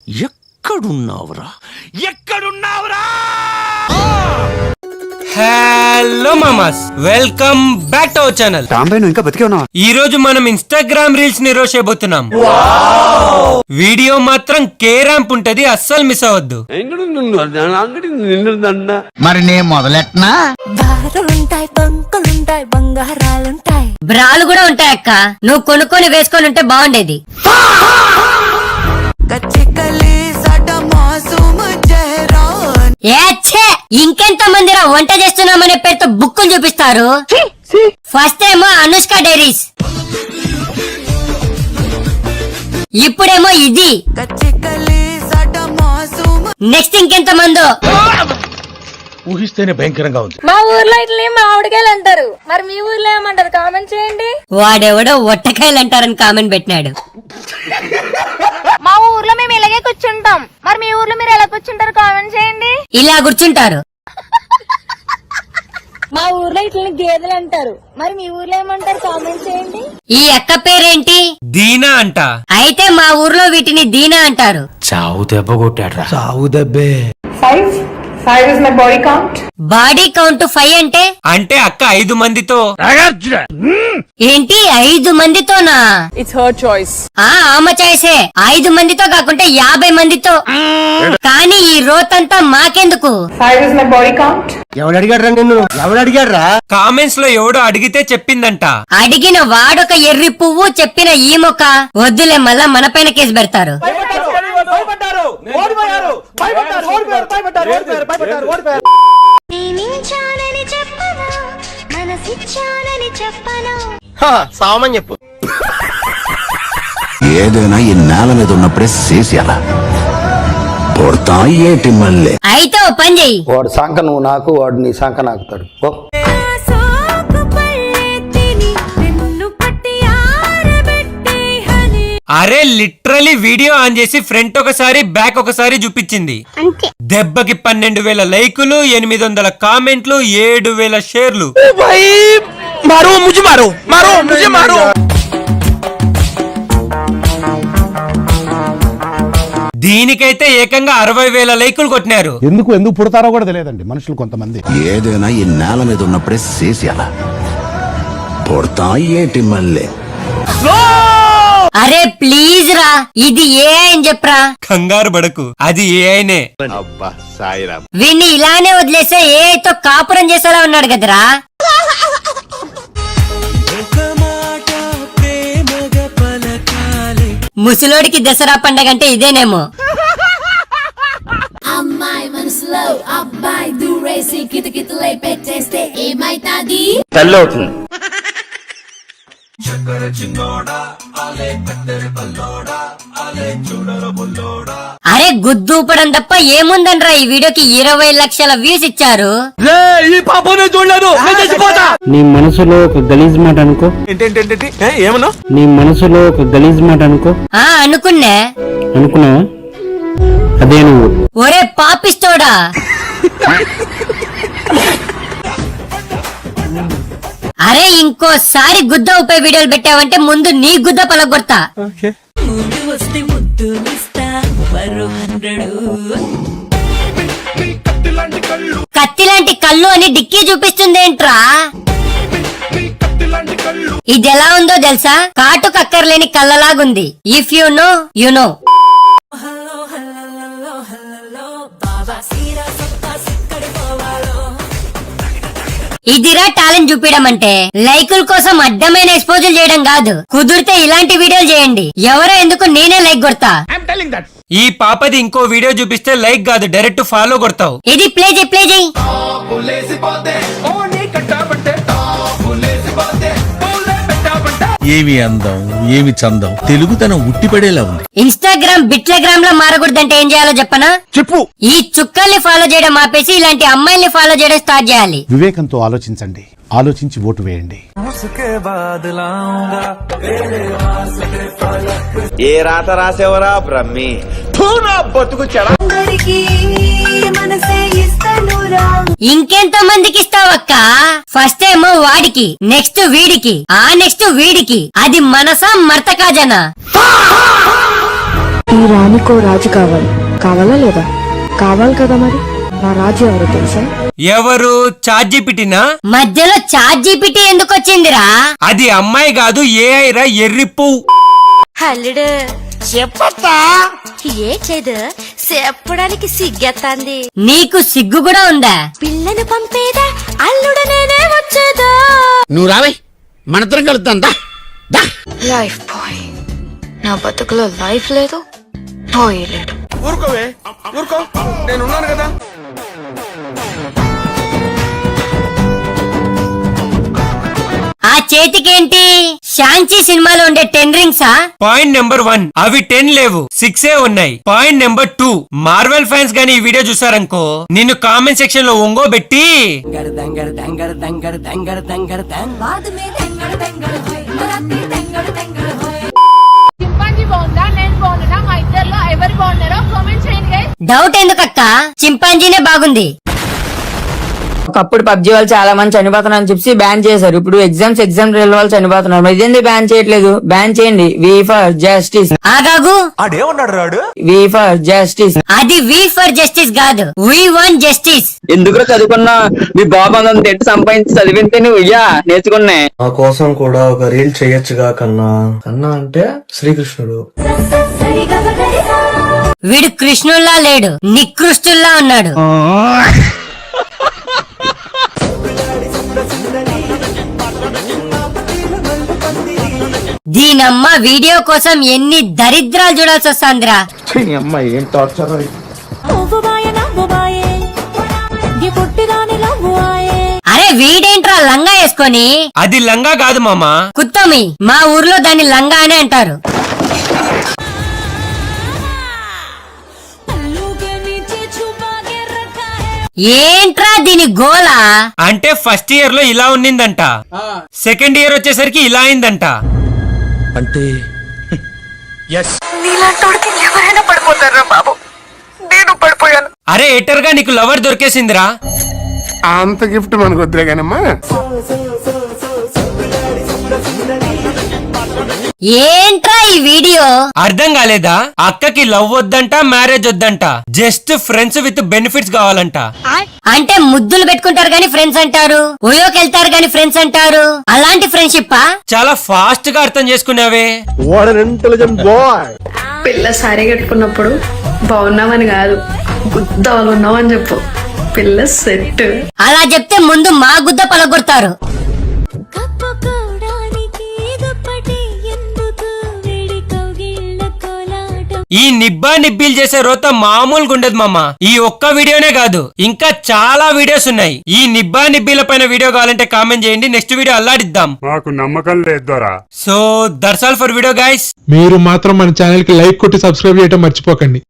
ఎక్కడున్నావురా? హలో మామాస్, welcome back to our channel. ఇంకా బతికే ఉన్నావా? ఈ రోజు మనం ఇన్స్టాగ్రామ్ రీల్స్ ని రోష్ చేయబోతున్నాం. వీడియో మాత్రం కే ర్యాంప్ ఉంటది, అస్సలు మిస్ అవ్వద్దు. మరి నేను మొదలెట్నా? దారులుంటాయి, బంకులుంటాయి, బంగారాలుంటాయి, బ్రాలు కూడా ఉంటాయి అక్క. నువ్వు కొనుక్కొని వేసుకొని ఉంటే బాగుండేది. ఇంకెంత మందిరా వంట చేస్తున్నామనే పేరుతో బుక్కులు చూపిస్తారు. ఫస్ట్ ఏమో అనుష్క డైరీస్, ఇప్పుడేమో ఇది, నెక్స్ట్ ఇంకెంత మందో ఊహిస్తేనే భయంకరంగా ఉంది. మా ఊర్లో ఇట్లా మామిడికాయలు అంటారు, మరి మీ ఊర్లో ఏమంటారు? కామెంట్ చేయండి. వాడెవడో ఒట్టకాయలు అంటారని కామెంట్ పెట్టినాడు. మా ఊర్లో మేము ఇలాగే కూర్చుంటాం, మరి మీ ఊర్లో మీరు ఎలా కూర్చుంటారు? కామెంట్ చేయండి. ఇలా కూర్చుంటారు. మా ఊర్లో ఇట్లా గేదెలు అంటారు, మరి మీ ఊర్లో ఏమంటారు? కామెంట్ చేయండి. ఈ అక్క పేరేంటి? దీనా అంట. అయితే మా ఊర్లో వీటిని దీనా అంటారు. చావు దెబ్బ కొట్టాడ్రా. చావు దెబ్బే. 5 is my body count. Body count 5 అంటే అంటే అక్క 5 మందితో. ఏంటి 5 మందితోనా? It's her choice. ఆమె చాయిసే. 5 మందితో కాకుంటే 50 మందితో. కానీ ఈ రోతంతా మాకెందుకు? 5 is my body count. ఎవడు అడిగాడ్రా నిన్ను? ఎవడు అడిగాడ్రా? కామెంట్స్ లో ఎవడో అడిగితే చెప్పిందంట. అడిగిన వాడొక ఎర్రి పువ్వు, చెప్పిన ఈ మొక్క. వద్దులే, మళ్ళా మన పైన కేసు పెడతారు. సామని చెప్పు. ఏదైనా ఈ నేల మీద ఉన్నప్పుడే చేసేయాల. పొడతా ఏటి మళ్ళీ. అయితే ఓ పని చెయ్యి. వాడు సంక నువ్వు నాకు, వాడు నీ సంక నాకుతాడు. అరే లిటరలీ వీడియో ఆన్ చేసి ఫ్రంట్ ఒకసారి బ్యాక్ ఒకసారి చూపించింది. దెబ్బకి 12,000 లైకులు, 800 కామెంట్లు, 7,000 షేర్లు. దీనికైతే ఏకంగా 60,000 లైకులు కొట్టినారు. ఎందుకు పుడతారో కూడా తెలియదండి మనుషులు కొంతమంది. ఏదైనా ఈ నేల మీద ఉన్నప్పుడే చేసేయాల. పొడతా ఏటి మళ్ళీ. అరే ప్లీజ్ రా, ఇది ఏ అని చెప్పరా. కంగారు పడకు, అది ఏఐనే. వీణ్ణి ఇలానే వదిలేస్తే ఏఐతో కాపురం చేసేలా ఉన్నాడు కదరా. ముసలోడికి దసరా పండగ అంటే ఇదేనేమో. అమ్మాయి మనసులో అబ్బాయి దూరేసి కితకితలై పెట్టేస్తే ఏమైతాది? తల్లి అవుతుంది. అరే గుద్దూపడం తప్ప ఏముందనరా ఈ వీడియోకి 20 లక్షల వ్యూస్ ఇచ్చారు. నీ మనసులో ఒక గలీజ్ మాట అనుకో. ఏమన్నా? నీ మనసులో ఒక గలీజ్ మాట అనుకో. అనుకున్నావా? అదే నువ్వు. ఒరే పాపిస్తోడా, అరే ఇంకోసారి గుద్ద ఉపే వీడియోలు పెట్టావంటే ముందు నీ గుద్ద పలగొడతా. కత్తిలాంటి కళ్ళు అని డిక్కీ చూపిస్తుందేంట్రా? ఇది ఎలా ఉందో తెలుసా? కాటు కక్కర్లేని కళ్ళలాగుంది. If you know you know. ఇదిరా టాలెంట్ చూపించడం అంటే. లైకుల కోసం అడ్డమైన ఎక్స్పోజల్ చేయడం కాదు. కుదిరితే ఇలాంటి వీడియోలు చేయండి. ఎవరో ఎందుకు నేనే లైక్ కొడతా. ఈ పాపది ఇంకో వీడియో చూపిస్తే లైక్ కాదు, డైరెక్ట్ ఫాలో కొడతావు. ఇది ప్లే చేయి. ఏమి అందం, ఏమి చందం, తెలుగుతనం ఉట్టిపడేలా ఉంది. ఇన్స్టాగ్రామ్ బిట్లగ్రామ్ లో మారకూడదంటే ఏం చేయాలో చెప్పనా? చెప్పు. ఈ చుక్కల్ని ఫాలో చేయడం ఆపేసి ఇలాంటి అమ్మాయిల్ని ఫాలో చేయడం స్టార్ట్ చేయాలి. వివేకంతో ఆలోచించండి, ఆలోచించి ఓటు వేయండి. ఏ రాత రాసేవరా బ్రహ్మి, బతుకు చెడ. ఇంకెంతో మందికి ఇస్తావక్క? ఫస్ట్ ఏమో వాడికి, నెక్స్ట్ వీడికి, ఆ నెక్స్ట్ వీడికి. అది మనసా మర్తకాజనా? రాణికో రాజు కావాలి. కావాలా లేదా? కావాలి కదా మరి. నా రాజు ఎవరో తెలుసా? ఎవరు? చాట్‌జీపీటీనా? మధ్యలో చాట్ జీపీటీ ఎందుకు వచ్చిందిరా? అది అమ్మాయి కాదు, ఏఐ రా, ఎర్రిప్పు. హల్లుడు చెప్పతా ఏచేదు చెప్పడానికి సిగ్గెత్తాంది. నీకు సిగ్గు కూడా ఉందా? పిల్లను పంపేదా అల్లుడు నేనే వచ్చేదా. నువ్వు రావే మనతరం కలుద్దాం దా. లైఫ్ బాయ్, నా బతుకులో లైఫ్ లేదు, బాయ్ లేడు. ఊరుకోవే ఊరుకో, నేనున్నాను కదా. ఆ చేతికేంటి? శాంచి సినిమాలో ఉండే 10 రింగ్సా? పాయింట్ నెంబర్ 1, అవి 10 లేవు, 6 ఉన్నాయి. పాయింట్ నెంబర్ 2, మార్వెల్ ఫ్యాన్స్ గానీ ఈ వీడియో చూసారనుకో, నిన్ను కామెంట్ సెక్షన్ లో ఒంగోబెట్టి చింపాంజీ బాగుందా, నేను బాగున్నా, మా ఇద్దర్లో ఎవరు బాగున్నారో కామెంట్ చేయండి గైస్. డౌట్ ఎందుకక్క? చింపాంజీనే బాగుంది. ఒకప్పుడు పబ్జి వాళ్ళు చాలా మంది చనిపోతున్నారు అని చెప్పి బ్యాన్ చేశారు. ఇప్పుడు ఎగ్జామ్ వాళ్ళు చనిపోతున్నారు. మరి ఇదేంది బ్యాన్ చేయట్లేదు? బ్యాన్ చేయండి. వి ఫర్ జస్టిస్. ఆగాగు, ఆడేమన్నాడు రాడు? వి ఫర్ జస్టిస్. అది వి ఫర్ జస్టిస్ కాదు, వి వాంట్ జస్టిస్. ఎందుకు చదువుకున్నా? మీ బాబు తిట్టి సంపాదించి చదివితే నువ్వు నేర్చుకున్నా. మా కోసం కూడా ఒక రీల్ చేయొచ్చుగా కన్నా. కన్నా అంటే శ్రీకృష్ణుడు. వీడు కృష్ణుల్లా లేడు, నికృష్టుల్లా ఉన్నాడు. దీనమ్మ వీడియో కోసం ఎన్ని దరిద్రాలు చూడాల్సి వస్తాందిరా. అమ్మాయి ఏం టార్చర్. అరే వీడేంట్రా లంగా వేసుకొని? అది లంగా కాదు మామా, కుత్తమి. మా ఊర్లో దాన్ని లంగా అని అంటారు. ఏంట్రా దీని గోలా? అంటే ఫస్ట్ ఇయర్ లో ఇలా ఉన్నిందంట, సెకండ్ ఇయర్ వచ్చేసరికి ఇలా అయిందంట. అంటే నీలాంటోడికి ఎవరైనా పడిపోతారా బాబు? నేను పడిపోయాను. అరే ఎటర్ గా నీకు లవర్ దొరికేసిందిరా. అంత గిఫ్ట్ మనకు వద్దులే కానమ్మా. ఏంట్రా ఈ వీడియో? అర్థం కాలేదా? అక్కకి లవ్ వద్దంట, మ్యారేజ్ వద్దంట, జస్ట్ ఫ్రెండ్స్ విత్ బెనిఫిట్స్ కావాలంట. అంటే ముద్దులు పెట్టుకుంటారు గాని ఫ్రెండ్స్ అంటారు, ఉయోకెళ్తారు గాని ఫ్రెండ్స్ అంటారు. అలాంటి ఫ్రెండ్షిప్ చాలా ఫాస్ట్ గా అర్థం చేసుకున్నావే. What an intelligent boy. పిల్ల సారీ కట్టుకున్నప్పుడు బాగున్నామని కాదు, గుద్దవాళ్ళున్నావు అని చెప్పు. పిల్ల సెట్. అలా చెప్తే ముందు మా గుద్ద పలగొడతారు. ఈ నిబ్బా నిబ్బిల్ చేసే రోత మామూలుగా ఉండదు మామ. ఈ ఒక్క వీడియోనే కాదు, ఇంకా చాలా వీడియోస్ ఉన్నాయి. ఈ నిబ్బా నిబ్బిల పైన వీడియో కావాలంటే కామెంట్ చేయండి, నెక్స్ట్ వీడియో అల్లాడిద్దాం. మాకు నమ్మకం లేదు. So that's all for video guys. మీరు మాత్రం మన ఛానల్ కి లైక్ కొట్టి సబ్స్క్రైబ్ చేయడం మర్చిపోకండి.